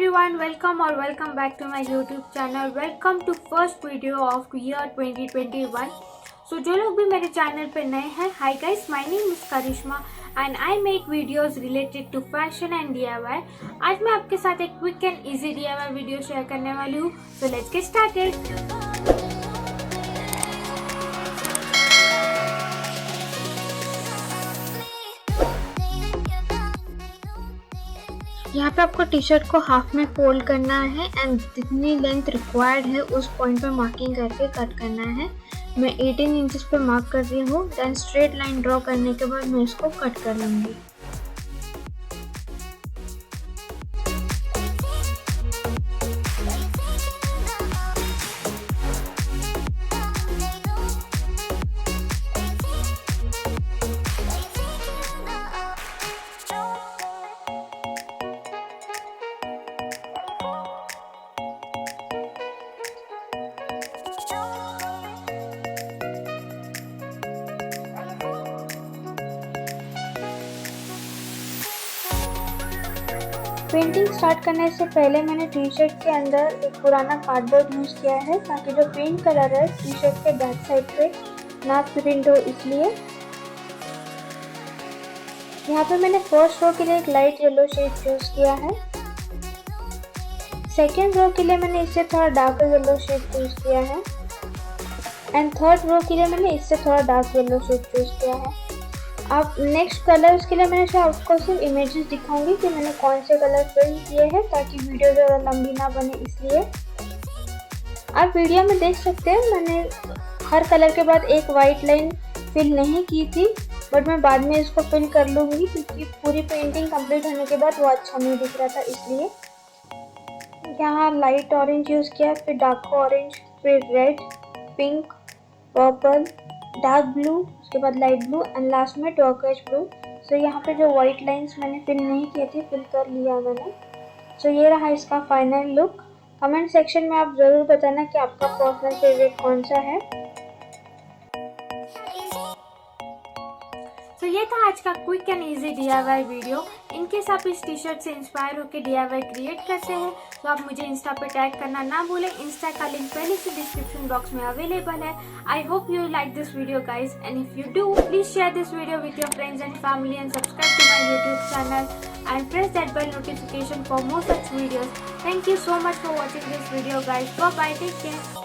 everyone, welcome or welcome back to my YouTube channel. Welcome to first video of year 2021. So जो लोग भी मेरे channel पे नए हैं, hi guys, my name is Karishma and I make videos related to fashion and DIY. आज मैं आपके साथ एक quick and easy DIY video share करने वाली हूँ. So let's get started. यहाँ पे आपको टी शर्ट को हाफ में फोल्ड करना है एंड जितनी लेंथ रिक्वायर्ड है उस पॉइंट पे मार्किंग करके कट करना है. मैं 18 इंचेस पे मार्क कर रही हूँ. देन स्ट्रेट लाइन ड्रॉ करने के बाद मैं इसको कट कर लूँगी. पेंटिंग स्टार्ट करने से पहले मैंने टी शर्ट के अंदर एक पुराना कार्डबोर्ड यूज़ किया है ताकि जो पेंट कलर है टी शर्ट के बैक साइड पे ना प्रिंट हो. इसलिए यहाँ पे मैंने फर्स्ट रो के लिए एक लाइट येलो शेड चूज़ किया है. सेकेंड रो के लिए मैंने इससे थोड़ा डार्क येलो शेड चूज़ किया है एंड थर्ड रो के लिए मैंने इससे थोड़ा डार्क येलो शेड चूज़ किया है. अब नेक्स्ट कलर्स के लिए मैंने आपको सिर्फ इमेजेस दिखाऊंगी कि मैंने कौन से कलर फिल किए हैं ताकि वीडियो ज़्यादा लंबी ना बने. इसलिए आप वीडियो में देख सकते हैं मैंने हर कलर के बाद एक वाइट लाइन फिल नहीं की थी, बट मैं बाद में इसको फिल कर लूँगी क्योंकि पूरी पेंटिंग कंप्लीट होने के बाद वो अच्छा नहीं दिख रहा था. इसलिए यहाँ लाइट ऑरेंज यूज़ किया, फिर डार्क ऑरेंज, फिर red, pink, purple, dark blue, उसके बाद लाइट ब्लू एंड लास्ट में टर्कोइज ब्लू. सो यहाँ पे जो वाइट लाइंस मैंने फिल नहीं किए थे फिल कर लिया मैंने. सो ये रहा इसका फाइनल लुक. कमेंट सेक्शन में आप ज़रूर बताना कि आपका पर्सनल फेवरेट कौन सा है. तो ये था आज का quick and easy DIY video. In case आप इस टी शर्ट से इंस्पायर होकर DIY क्रिएट करते हैं तो आप मुझे इंस्टा पे टैग करना ना भूलें. इंस्टा का लिंक पहले से डिस्क्रिप्शन बॉक्स में अवेलेबल है. I hope you like this video guys and if you do please share this video with your friends and family and subscribe to my YouTube channel and press that bell notification for more such videos. Thank you so much for watching this video guys. Bye bye, take care.